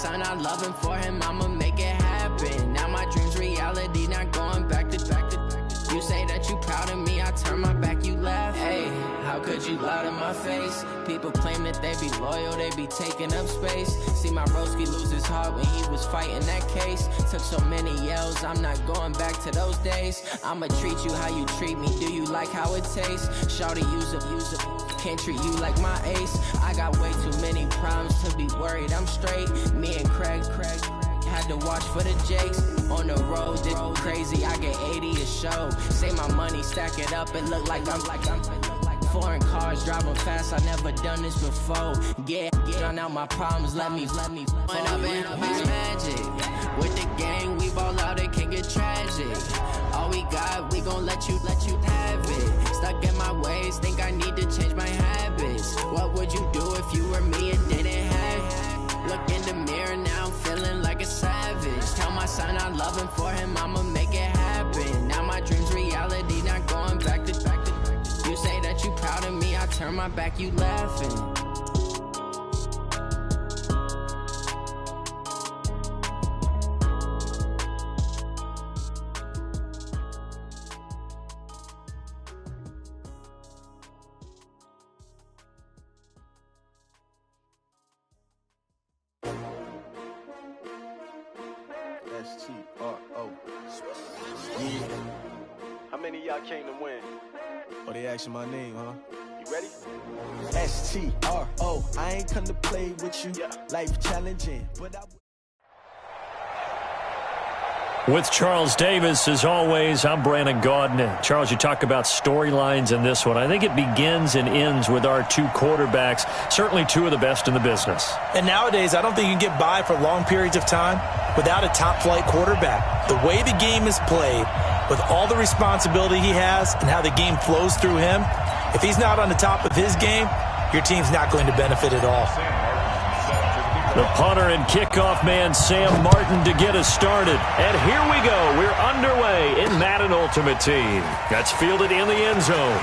son, I love him. For him, I'ma make it happen. Now my dream's reality, not going back to. You say that you proud of me, I turn my back, you laugh. Hey, how could you lie to my face? People claim that they be loyal, they be taking up space. See my broski lose his heart when he was fighting that case. Took so many yells, I'm not going back to those days. I'ma treat you how you treat me, do you like how it tastes? Shawty, use up, can't treat you like my ace. I got way too many problems to be worried, I'm straight. Me and Craig had to watch for the Jakes. On the road, this crazy, I get 80 a show. Say my money, stack it up, it look like I'm foreign cars, driving fast, I never done this before. Get drown out my problems, let me Went up and up is magic. With the gang, we ball out, it can get tragic. All we got, we gon' let you have it. Stuck in my ways, think I need to change my habits. What would you do if you were me and didn't have it? Look in the mirror, now I'm feeling like a savage. Tell my son I love him, for him I'ma make it happen. Now my dream's reality, not going back to. You say that you proud of me, I turn my back, you laughing. S-T-R-O. Yeah. How many of y'all came to win? Oh, they asking my name, huh? You ready? S-T-R-O. I ain't come to play with you. Yeah. Life challenging, but I... With Charles Davis, as always, I'm Brandon Gaudin. Charles, you talk about storylines in this one. I think it begins and ends with our two quarterbacks, certainly two of the best in the business. And nowadays, I don't think you can get by for long periods of time without a top-flight quarterback. The way the game is played, with all the responsibility he has and how the game flows through him, if he's not on the top of his game, your team's not going to benefit at all. The punter and kickoff man, Sam Martin, to get us started. And here we go. We're underway in Madden Ultimate Team. That's fielded in the end zone.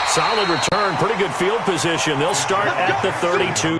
Solid return. Pretty good field position. They'll start at the 32.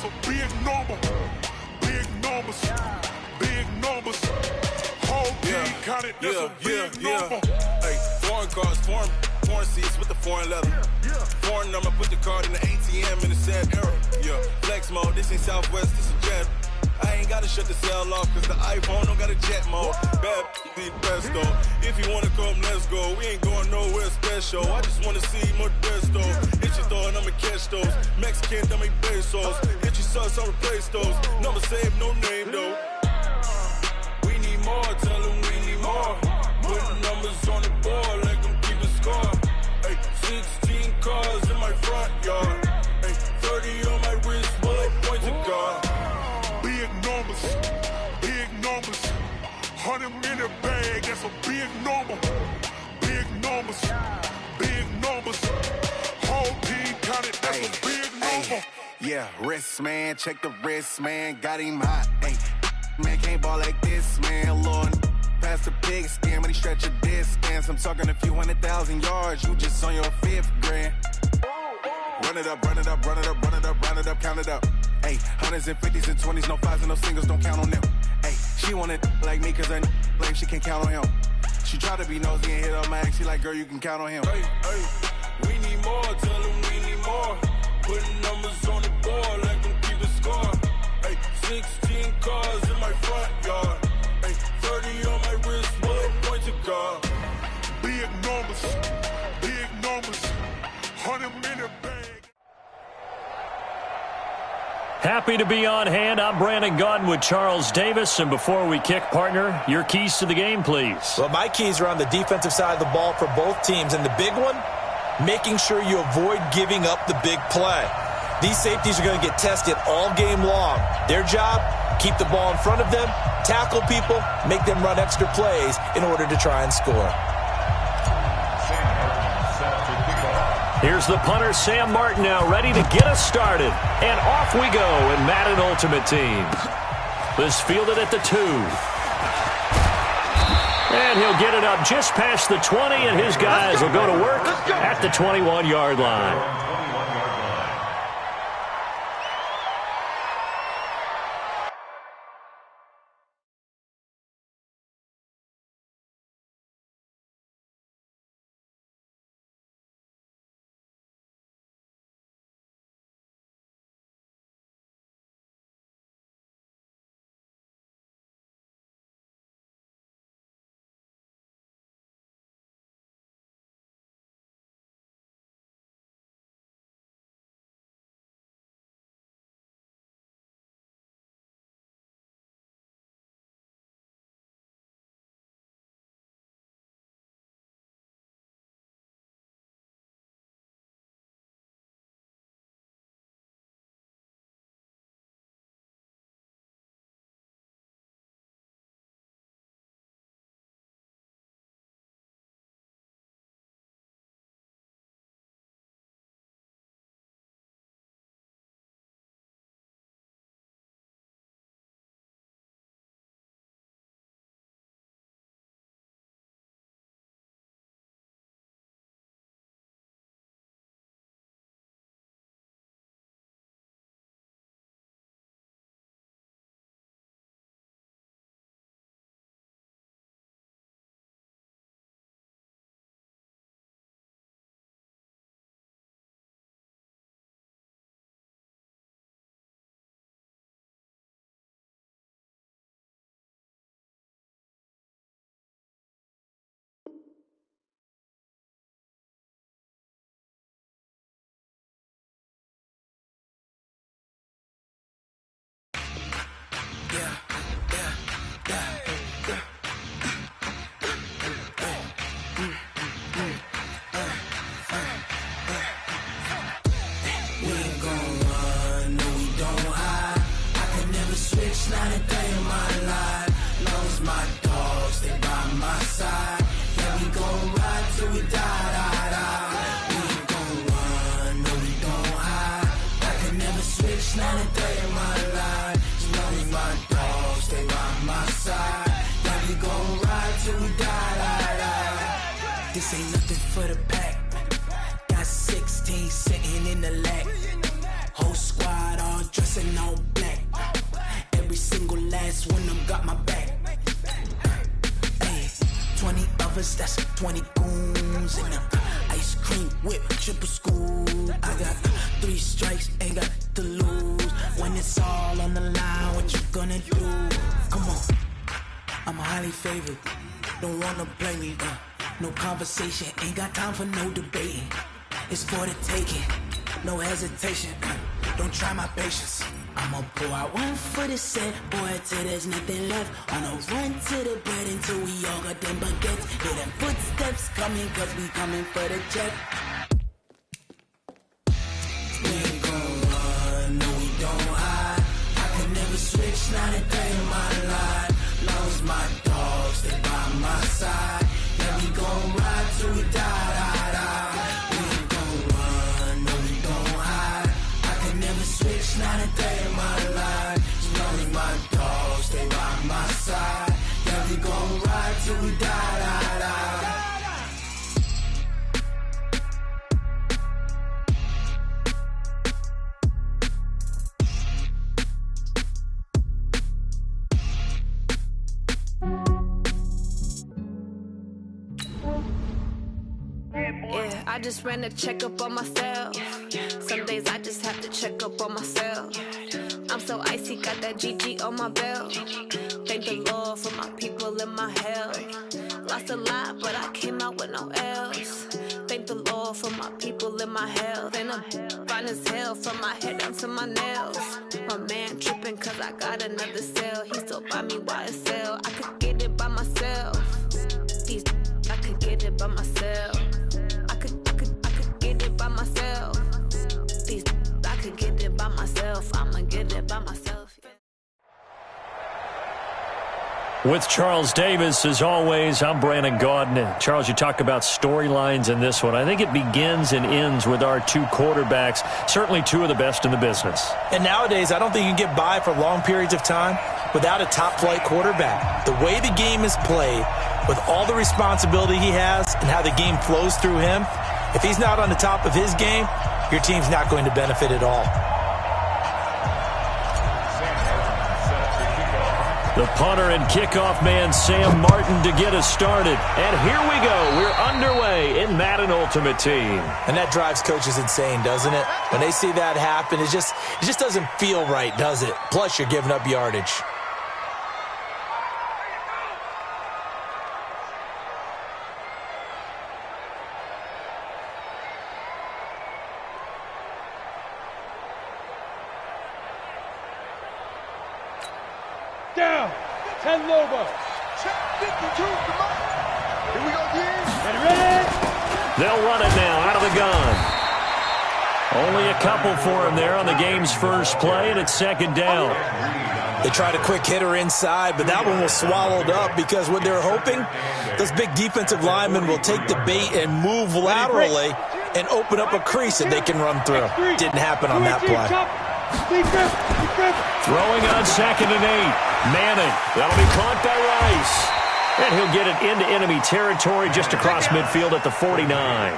that's a big number. Big numbers, big numbers. Whole team counted, that's a big number. Hey, foreign cars, foreign seats with the foreign leather. Foreign number, put the card in the ATM in the sad era. Yeah, flex mode, this ain't Southwest, this is jet. I ain't gotta shut the cell off, cause the iPhone don't got a jet mode. Bad be best though. If you wanna come, let's go. We ain't going nowhere special. I just wanna see more Modesto. Hit your throw and I'ma catch those. Mexican, that make pesos. Hit your sauce, I'll replace those. Number save, no name though. We need more, tell them we need more. Putting numbers on the board, let them keep a score. Hey, 16 cars in my front yard. Hey, 30 on my wrist, bullet points of God. Big numbers, big numbers. 100 in a bag, that's a big number. Big numbers, big numbers. Whole team counted, that's a big number. Yeah, wrist man, check the wrist man, got him hot. Ay, man can't ball like this, man. Lord, past the pig skin when he stretch a distance. I'm talking a few 100,000 yards, you just on your 5th grand. Run it up, run it up, run it up, run it up, run it up, count it up. Ay, 100s and 50s and 20s, no 5s and no singles, don't count on them. Ay, she want it like me cause her lame, she can't count on him. She try to be nosy and hit up my ex, she like, girl, you can count on him. Hey, we need more, tell them we need more. Putting numbers on the board, let them keep a score. Hey, 16 cars in my front yard. Hey, 30 on my wrist, bullet points of God. Big numbers, big numbers. 100 minute bag. Happy to be on hand. I'm Brandon Gaudin with Charles Davis. And before we kick, partner, your keys to the game, please. Well, my keys are on the defensive side of the ball for both teams. And the big one, making sure you avoid giving up the big play. These safeties are going to get tested all game long. Their job, keep the ball in front of them, tackle people, make them run extra plays in order to try and score. Here's the punter, Sam Martin, now ready to get us started. And off we go in Madden Ultimate Team. This fielded at the 2. And he'll get it up just past the 20, and his guys will go to work at the 21-yard line. This ain't nothing for the pack. Got 16 sitting in the lag. Whole squad all dressed in all black. Every single last one of them got my back. Hey, 20 of us, that's 20 goons in them. Ice cream whip, triple school. I got 3 strikes, ain't got to lose. When it's all on the line, what you gonna do? Come on, I'm highly favored. Don't wanna play me, no conversation, ain't got time for no debating. It's for the taking, no hesitation. Don't try my patience. I'ma pour out one for the set, boy, till there's nothing left. On a run to the bread until we all got them baguettes. Hear them footsteps coming, cause we coming for the jet. We ain't gon' run, no we don't hide. I could never switch, not a day in my life. Long as my dogs, they by my side. Yeah, we gon' ride till we die. We ain't gon' run, no we don't hide. I could never switch, not a day in my life. As long as my dogs, they by my side. Yeah, we gon' ride till we die. Yeah, I just ran a checkup on myself. Some days I just have to check up on myself. I'm so icy, got that GG on my belt. Thank the Lord for my people and my health. Lost a lot, but I came out with no L's. Thank the Lord for my people and my health. And I'm fine as hell from my head down to my nails. My man tripping cause I got another cell. He still buy me YSL. I could get it by myself. These I could get it by myself. I could get it by myself. These I could get it by myself. I'ma get it by myself. With Charles Davis, as always, I'm Brandon Gaudin. Charles, you talk about storylines in this one. I think it begins and ends with our 2 quarterbacks, certainly 2 of the best in the business. And nowadays, I don't think you can get by for long periods of time without a top-flight quarterback. The way the game is played, with all the responsibility he has and how the game flows through him, if he's not on the top of his game, your team's not going to benefit at all. The punter and kickoff man, Sam Martin, to get us started. And here we go. We're underway in Madden Ultimate Team. And that drives coaches insane, doesn't it? When they see that happen, it just doesn't feel right, does it? Plus, you're giving up yardage. Down. 10 Lobo. Check 52. Come on. Here we go again. Ready? They'll run it now out of the gun. Only a couple for him there on the game's first play, and it's 2nd down. They tried a quick hitter inside, but that one was swallowed up because what they're hoping, those big defensive linemen will take the bait and move laterally and open up a crease that they can run through. Didn't happen on that play. Throwing on 2nd and 8. Manning, that'll be caught by Rice. And he'll get it into enemy territory just across midfield at the 49.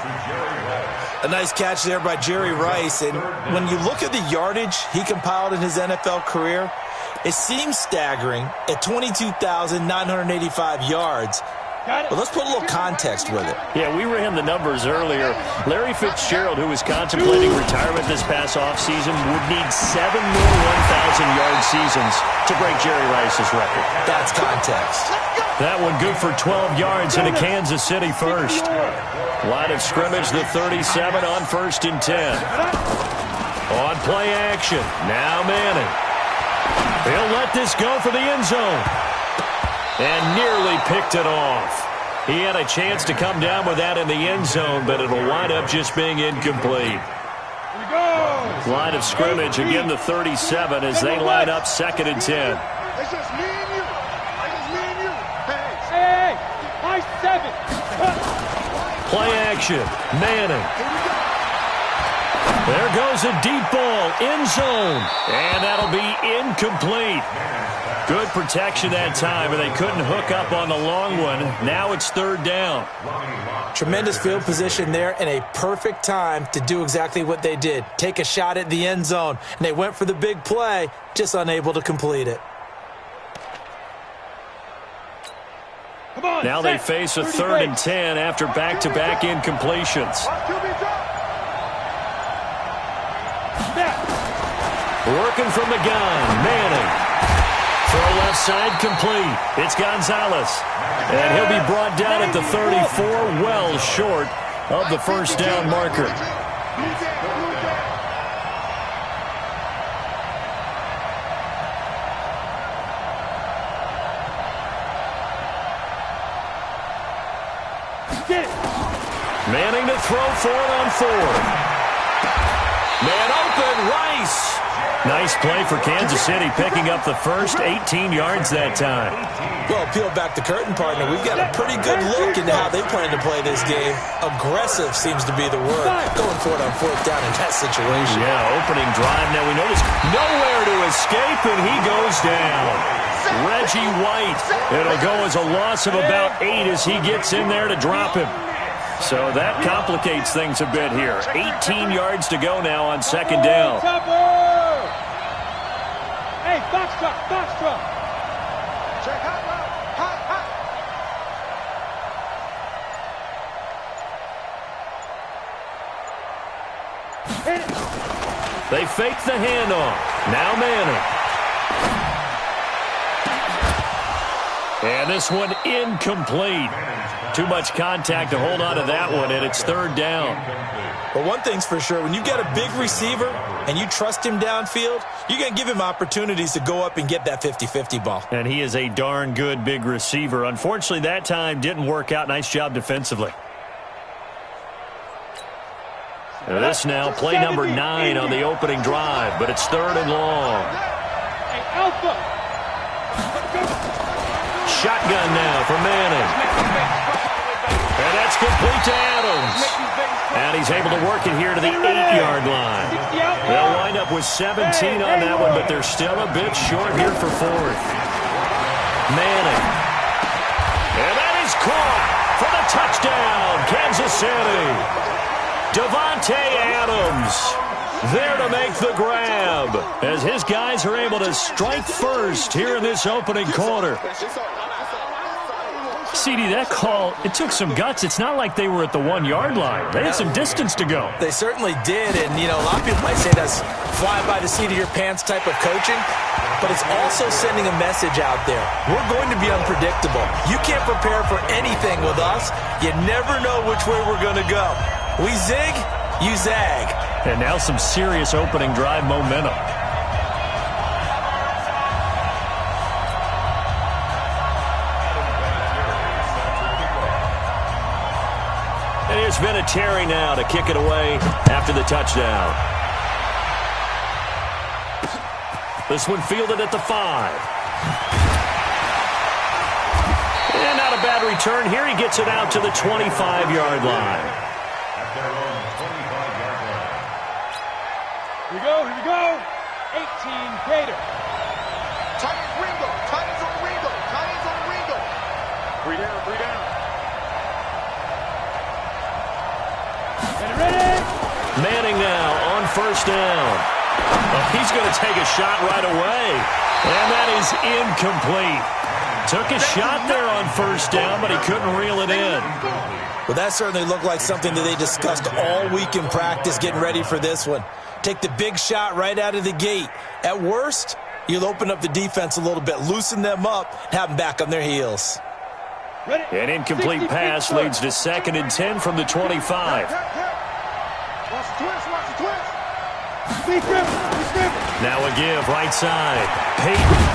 A nice catch there by Jerry Rice. And when you look at the yardage he compiled in his NFL career, it seems staggering at 22,985 yards. But let's put a little context with it. Yeah, we ran the numbers earlier. Larry Fitzgerald, who was contemplating retirement this past offseason, would need 7 more 1,000-yard seasons to break Jerry Rice's record. That's context. That one good for 12 yards into Kansas City first. Line of scrimmage, the 37 on 1st and 10. On play action, now Manning. He'll let this go for the end zone. And nearly picked it off. He had a chance to come down with that in the end zone, but it'll wind up just being incomplete. Line of scrimmage, again the 37 as they line up 2nd and 10. It's just me and you. It's me and you. Hey, my 7. Play action, Manning. There goes a deep ball, end zone, and that'll be incomplete. Good protection that time, but they couldn't hook up on the long one. Now it's third down. Tremendous field position there and a perfect time to do exactly what they did. Take a shot at the end zone. And they went for the big play, just unable to complete it. Now they face a 3rd and 10 after back-to-back incompletions. Working from the gun, Manning. Throw left side complete. It's Gonzalez. And he'll be brought down at the 34, well short of the first down marker. Manning to throw for it on 4th. Man open, Rice. Nice play for Kansas City, picking up the first, 18 yards that time. Well, peel back the curtain, partner. We've got a pretty good look into how they plan to play this game. Aggressive seems to be the word. Going for it on 4th down in that situation. Yeah, opening drive. Now we notice nowhere to escape, and he goes down. Reggie White. It'll go as a loss of about 8 as he gets in there to drop him. So that complicates things a bit here. 18 yards to go now on 2nd down. Hey, box truck. Check hot. Hit it. They fake the handoff. Now Manning. And this one incomplete. Too much contact to hold on to that one, and it's 3rd down. But one thing's for sure, when you get a big receiver and you trust him downfield, you're going to give him opportunities to go up and get that 50-50 ball. And he is a darn good big receiver. Unfortunately, that time didn't work out. Nice job defensively. This now, play number 9 on the opening drive, but it's 3rd and long. Hey, Alpha. Shotgun now for Manning. And that's complete to Adams. And he's able to work it here to the 8-yard line. They'll wind up with 17 on that one, but they're still a bit short here for 4th. Manning. And that is caught for the touchdown, Kansas City. Davante Adams there to make the grab as his guys are able to strike first here in this opening quarter. CD, that call, it took some guts. It's not like they were at the 1-yard line. They had some distance to go. They certainly did, and, you know, a lot of people might say that's fly by the seat of your pants type of coaching, but it's also sending a message out there. We're going to be unpredictable. You can't prepare for anything with us. You never know which way we're going to go. We zig, you zag. And now some serious opening drive momentum. And here's Vinatieri now to kick it away after the touchdown. This one fielded at the 5. And not a bad return. Here he gets it out to the 25-yard line. Here we go. 18 Gator. Titans Ringo. Titans on Ringo. 3 down. Ready? Manning now on 1st down. Oh, he's going to take a shot right away. And that is incomplete. Took a shot there on 1st down, but he couldn't reel it in. Well, that certainly looked like something that they discussed all week in practice getting ready for this one. Take the big shot right out of the gate. At worst, you'll open up the defense a little bit, loosen them up, and have them back on their heels. An incomplete pass leads to 2nd and 10 from the 25. Watch the twist. Now a give, right side. Peyton.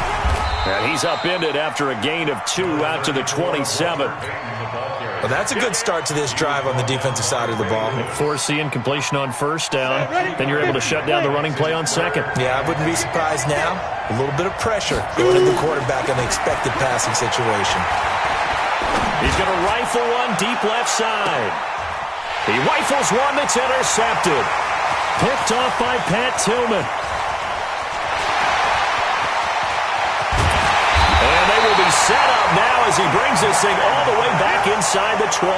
And he's upended after a gain of 2 out to the 27. Well, that's a good start to this drive on the defensive side of the ball. Force the incompletion on 1st down. Then you're able to shut down the running play on 2nd. Yeah, I wouldn't be surprised now. A little bit of pressure going to the quarterback in the expected passing situation. He's going to rifle one deep left side. He rifles one that's intercepted. Picked off by Pat Tillman. he's set up now as he brings this thing all the way back inside the 20.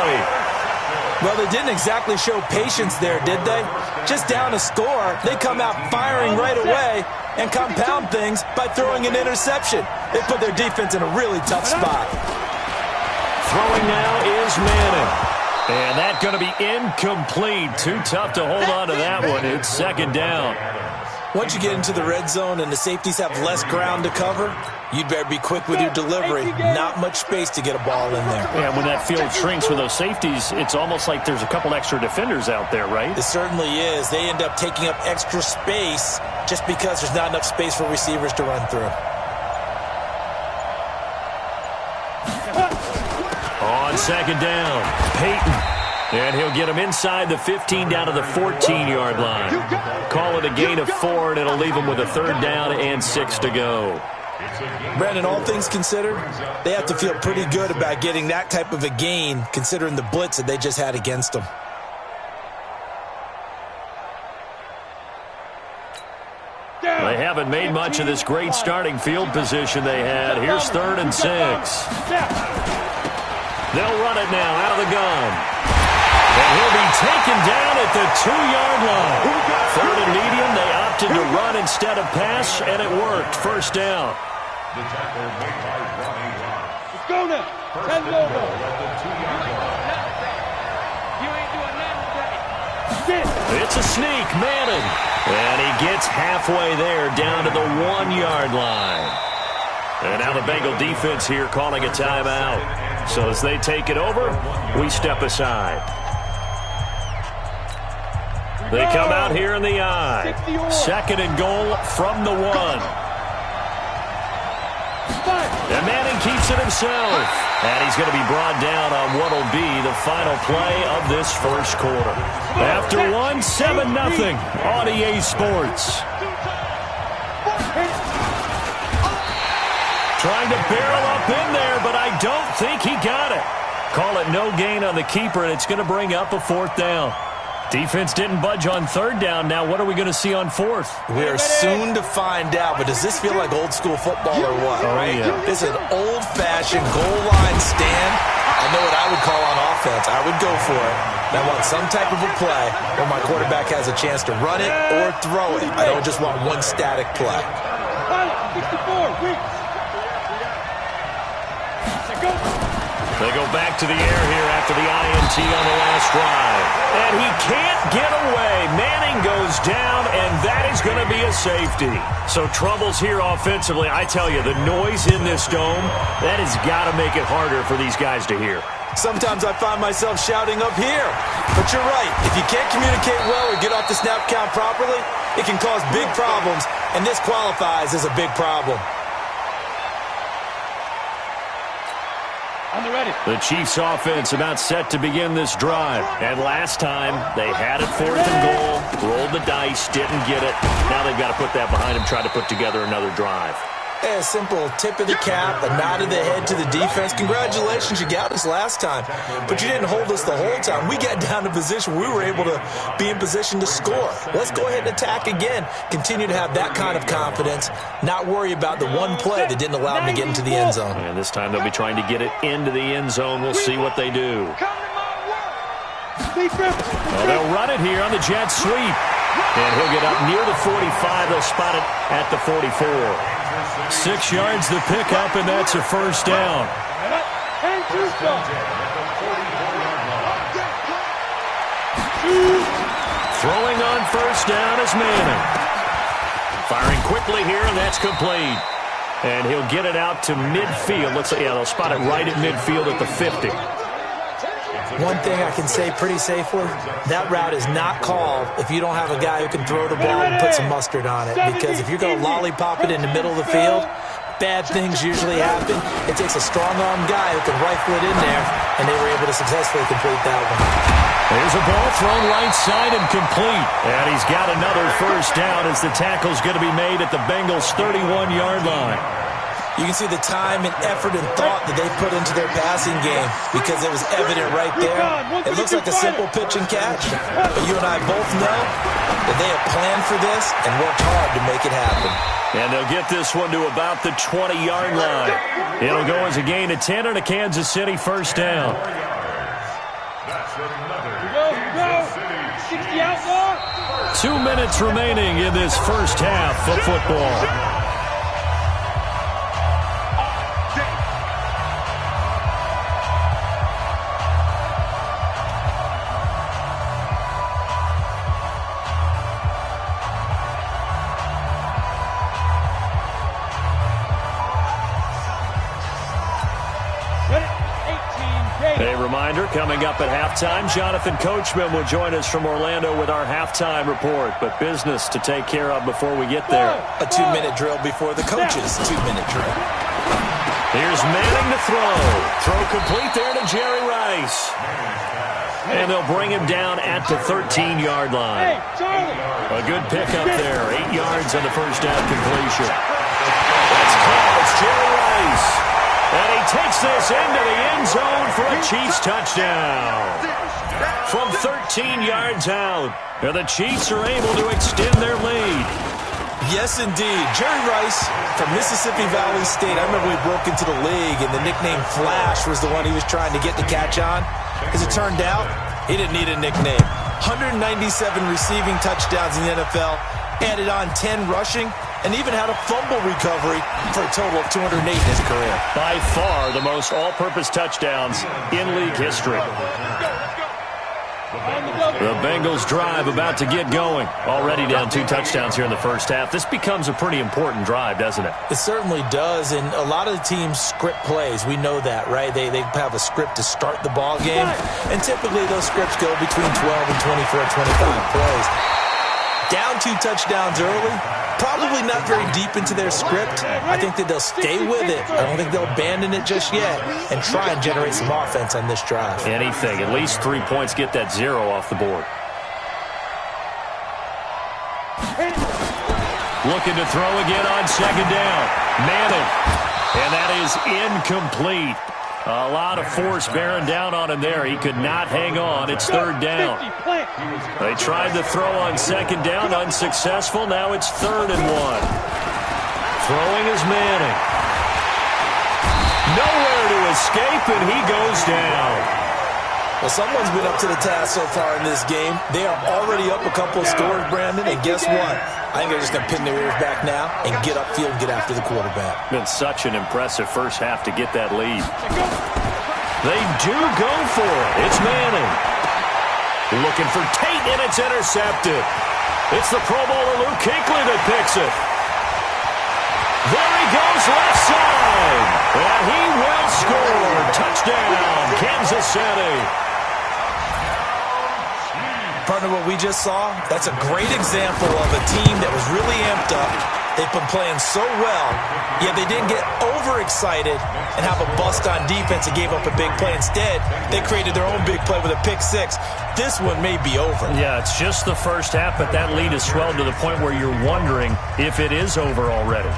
Well, they didn't exactly show patience there, did they? Just down a score, they come out firing right away and compound things by throwing an interception. They put their defense in a really tough spot. Throwing now is Manning. And that's going to be incomplete. Too tough to hold on to that one. It's second down. Once you get into the red zone and the safeties have less ground to cover, you'd better be quick with your delivery. Not much space to get a ball in there. Yeah, when that field shrinks with those safeties, it's almost like there's a couple extra defenders out there, right? It certainly is. They end up taking up extra space just because there's not enough space for receivers to run through. On second down, Peyton. And he'll get him inside the 15 down to the 14-yard line. Call it a gain of 4, and it'll leave him with a third down and 6 to go. Brandon, all things considered, they have to feel pretty good about getting that type of a gain considering the blitz that they just had against them. They haven't made much of this great starting field position they had. Here's 3rd and 6. They'll run it now out of the gun. And he'll be taken down at the 2-yard line. 3rd and medium, they opted to run instead of pass, and it worked. First down. Let's go now. 10 over. You ain't doing nothing today. It's a sneak, Manning. And he gets halfway there down to the 1-yard line. And now the Bengal defense here calling a timeout. So as they take it over, we step aside. They come out here in the I. 2nd and goal from the 1. And Manning keeps it himself. And he's going to be brought down on what will be the final play of this first quarter. After 1, 7-0 on EA Sports. Trying to barrel up in there, but I don't think he got it. Call it no gain on the keeper, and it's going to bring up a 4th down. Defense didn't budge on 3rd down. Now what are we going to see on 4th? We are soon to find out, but does this feel like old school football or what? Oh, yeah. This is an old-fashioned goal line stand. I know what I would call on offense. I would go for it. I want some type of a play where my quarterback has a chance to run it or throw it. I don't just want one static play. 64, weak. They go back to the air here after the INT on the last drive. And he can't get away. Manning goes down, and that is going to be a safety. So troubles here offensively. I tell you, the noise in this dome, that has got to make it harder for these guys to hear. Sometimes I find myself shouting up here. But you're right. If you can't communicate well or get off the snap count properly, it can cause big problems, and this qualifies as a big problem. The Chiefs offense about set to begin this drive. And last time, they had it 4th and goal, rolled the dice, didn't get it. Now they've got to put that behind them, try to put together another drive. A simple tip of the cap, a nod of the head to the defense. Congratulations, you got us last time. But you didn't hold us the whole time. We got down to position where we were able to be in position to score. Let's go ahead and attack again. Continue to have that kind of confidence, not worry about the one play that didn't allow them to get into the end zone. And this time they'll be trying to get it into the end zone. We'll see what they do. Well, they'll run it here on the jet sweep. And he'll get up near the 45. They'll spot it at the 44. 6 yards the pickup, and that's a first down. Throwing on first down is Manning. Firing quickly here, and that's complete. And he'll get it out to midfield. Looks like, yeah, they'll spot it right at midfield at the 50. One thing I can say pretty safely, that route is not called if you don't have a guy who can throw the ball and put some mustard on it. Because if you're going to lollipop it in the middle of the field, bad things usually happen. It takes a strong-arm guy who can rifle it in there, and they were able to successfully complete that one. There's a ball thrown right side and complete. And he's got another first down as the tackle's going to be made at the Bengals' 31-yard line. You can see the time and effort and thought that they put into their passing game because it was evident right there. It looks like a simple pitch and catch, but you and I both know that they have planned for this and worked hard to make it happen. And they'll get this one to about the 20-yard line. It'll go as a gain of 10 and a Kansas City first down. Go. 60 outlaw. 2 minutes remaining in this first half of football. A reminder, coming up at halftime, Jonathan Coachman will join us from Orlando with our halftime report. But business to take care of before we get there. A 2-minute drill before the coach's 2-minute drill. Here's Manning to throw. Throw complete there to Jerry Rice. And they'll bring him down at the 13-yard line. A good pickup there. 8 yards on the first down completion. That's caught. It's Jerry Rice. And he takes this into the end zone for a Chiefs touchdown. From 13 yards out, the Chiefs are able to extend their lead. Yes, indeed. Jerry Rice from Mississippi Valley State. I remember we broke into the league, and the nickname Flash was the one he was trying to get the catch on. As it turned out, he didn't need a nickname. 197 receiving touchdowns in the NFL, added on 10 rushing, and even had a fumble recovery for a total of 208 in his career. By far the most all-purpose touchdowns in league history. The Bengals drive about to get going. Already down 2 touchdowns here in the first half. This becomes a pretty important drive, doesn't it? It certainly does, and a lot of the teams script plays. We know that, right? They have a script to start the ball game, and typically those scripts go between 12 and 24, 25 plays. Down 2 touchdowns early, probably not very deep into their script. I think that they'll stay with it. I don't think they'll abandon it just yet and try and generate some offense on this drive. Anything. At least 3 points, get that 0 off the board. Looking to throw again on second down. Manning. And that is incomplete. A lot of force bearing down on him there. He could not hang on. It's third down. They tried to throw on second down, unsuccessful. Now it's 3rd and 1. Throwing is Manning. Nowhere to escape, and he goes down. Well, someone's been up to the task so far in this game. They are already up a couple of scores, Brandon, and guess what? I think they're just going to pin their ears back now and get upfield and get after the quarterback. Been such an impressive first half to get that lead. They do go for it. It's Manning. Looking for Tate, and it's intercepted. It's the Pro Bowler Luke Kuechly that picks it. There he goes, left side. And he will score. Touchdown, Kansas City. Partner, what we just saw, that's a great example of a team that was really amped up. They've been playing so well, yet they didn't get overexcited and have a bust on defense and gave up a big play. Instead, they created their own big play with a pick-6. This one may be over. Yeah, it's just the first half, but that lead has swelled to the point where you're wondering if it is over already.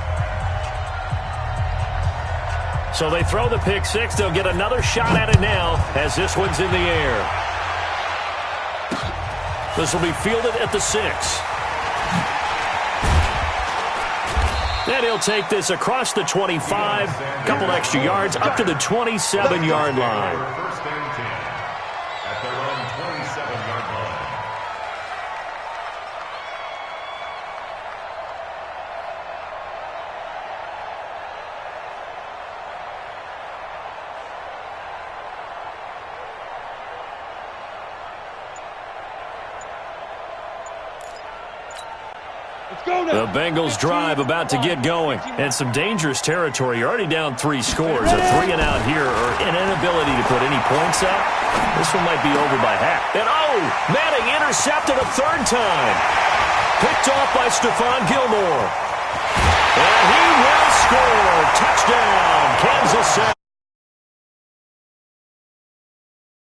So they throw the pick-6. They'll get another shot at it now as this one's in the air. This will be fielded at the 6. And he'll take this across the 25, a couple extra yards, up to the 27-yard line. The Bengals drive about to get going. And some dangerous territory. You're already down 3 scores. A 3-and-out here or an inability to put any points up. This one might be over by half. And Manning intercepted a 3rd time. Picked off by Stephon Gilmore. And he will score. Touchdown, Kansas City.